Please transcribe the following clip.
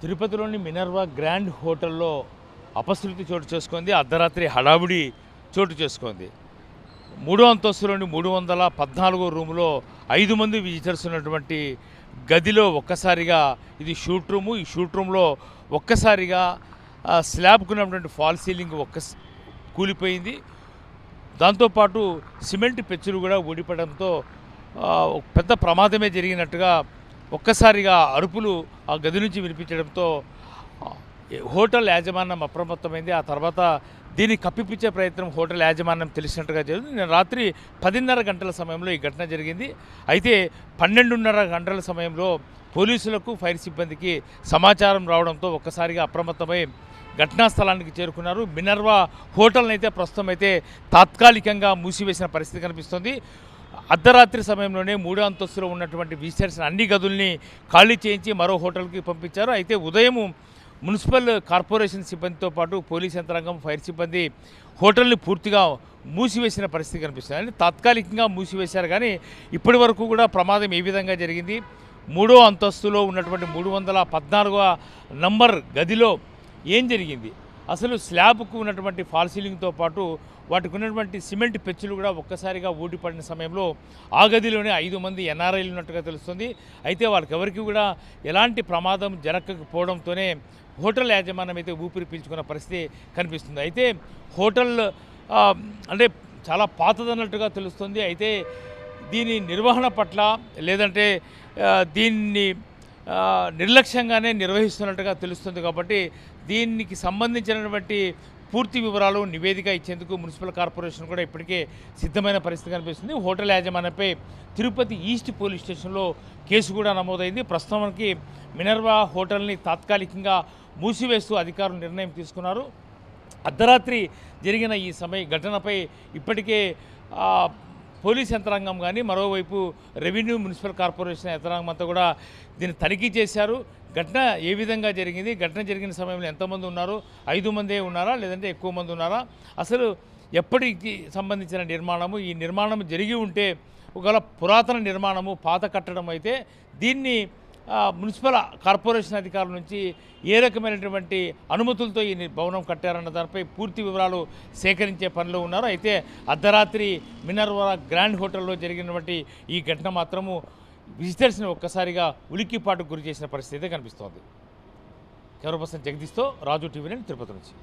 తిరుపతిలోని Minerva grand హోటల్లో అపశృతి చోటు చేసుకుంది. అర్ధరాత్రి హడావుడి చోటు చేసుకుంది. మూడో అంతస్తులోని 314 రూములో 5 మంది విజిటర్స్ ఉన్నటువంటి గదిలో ఒక్కసారిగా ఇది షూట్ రూము. ఈ షూట్ రూమ్లో ఒక్కసారిగా స్లాబ్కు ఉన్నటువంటి ఫాల్ సీలింగ్ కూలిపోయింది. దాంతోపాటు సిమెంట్ పెచ్చులు కూడా ఊడిపడంతో పెద్ద ప్రమాదమే జరిగినట్టుగా ఒక్కసారిగా అరుపులు ఆ గది నుంచి వినిపించడంతో హోటల్ యాజమాన్యం అప్రమత్తమైంది. ఆ తర్వాత దీన్ని కప్పిపించే ప్రయత్నం హోటల్ యాజమాన్యం తెలిసినట్టుగా జరిగింది. నేను రాత్రి 10:30 గంటల సమయంలో ఈ ఘటన జరిగింది. అయితే 12:30 గంటల సమయంలో పోలీసులకు ఫైర్ సిబ్బందికి సమాచారం రావడంతో ఒక్కసారిగా అప్రమత్తమై ఘటనా స్థలానికి చేరుకున్నారు. మినర్వా హోటల్ని అయితే ప్రస్తుతం అయితే తాత్కాలికంగా మూసివేసిన పరిస్థితి కనిపిస్తుంది. అర్ధరాత్రి సమయంలోనే 3వ అంతస్తులో ఉన్నటువంటి విజిటర్స్ అన్ని గదుల్ని ఖాళీ చేయించి మరో హోటల్కి పంపించారు. అయితే ఉదయం మున్సిపల్ కార్పొరేషన్ సిబ్బందితో పాటు పోలీస్ యంత్రాంగం, ఫైర్ సిబ్బంది హోటల్ని పూర్తిగా మూసివేసిన పరిస్థితి కనిపిస్తుంది. అంటే తాత్కాలికంగా మూసివేశారు, కానీ ఇప్పటి వరకు కూడా ప్రమాదం ఏ విధంగా జరిగింది, 3వ అంతస్తులో ఉన్నటువంటి 314వ నంబర్ గదిలో ఏం జరిగింది, అసలు స్లాబ్కు ఉన్నటువంటి ఫాల్ సీలింగ్తో పాటు వాటికి ఉన్నటువంటి సిమెంట్ పెచ్చులు కూడా ఒక్కసారిగా ఊడిపడిన సమయంలో ఆ గదిలోనే 5 మంది ఎన్ఆర్ఐలు ఉన్నట్టుగా తెలుస్తుంది. అయితే వాళ్ళకి ఎవరికి కూడా ఎలాంటి ప్రమాదం జరగకపోవడంతోనే హోటల్ యాజమాన్యం అయితే ఊపిరి పీల్చుకున్న పరిస్థితి కనిపిస్తుంది. అయితే హోటల్ అంటే చాలా పాతదన్నట్టుగా తెలుస్తుంది. అయితే దీని నిర్వహణ పట్ల లేదంటే దీన్ని నిర్లక్ష్యంగానే నిర్వహిస్తున్నట్టుగా తెలుస్తుంది. కాబట్టి దీనికి సంబంధించినటువంటి పూర్తి వివరాలు నివేదిక ఇచ్చేందుకు మున్సిపల్ కార్పొరేషన్ కూడా ఇప్పటికే సిద్ధమైన పరిస్థితి కనిపిస్తుంది. హోటల్ యాజమాన్యంపై తిరుపతి ఈస్ట్ పోలీస్ స్టేషన్లో కేసు కూడా నమోదైంది. ప్రస్తుతానికి మినర్వా హోటల్ని తాత్కాలికంగా మూసివేస్తూ అధికారులు నిర్ణయం తీసుకున్నారు. అర్ధరాత్రి జరిగిన ఈ ఘటనపై ఇప్పటికే పోలీస్ యంత్రాంగం కానీ మరోవైపు రెవెన్యూ మున్సిపల్ కార్పొరేషన్ యంత్రాంగం అంతా కూడా దీన్ని తనిఖీ చేశారు. ఘటన ఏ విధంగా జరిగింది, ఘటన జరిగిన సమయంలో ఎంతమంది ఉన్నారు, 5 మందే ఉన్నారా లేదంటే ఎక్కువ మంది ఉన్నారా, అసలు ఎప్పటికి సంబంధించిన నిర్మాణము, ఈ నిర్మాణం జరిగి ఉంటే ఒకవేళ పురాతన నిర్మాణము, పాత కట్టడం అయితే దీన్ని మున్సిపల్ కార్పొరేషన్ అధికారుల నుంచి ఏ రకమైనటువంటి అనుమతులతో ఈ భవనం కట్టారన్న దానిపై పూర్తి వివరాలు సేకరించే పనిలో ఉన్నారు. అయితే అర్ధరాత్రి మినర్వా గ్రాండ్ హోటల్లో జరిగినటువంటి ఈ ఘటన మాత్రము విజిటర్స్ని ఒక్కసారిగా ఉలిక్కిపాటుకు గురి చేసిన పరిస్థితి కనిపిస్తోంది. కెమెరా పర్సన్ జగదీష్తో రాజు టీవీ9 తిరుపతి నుంచి.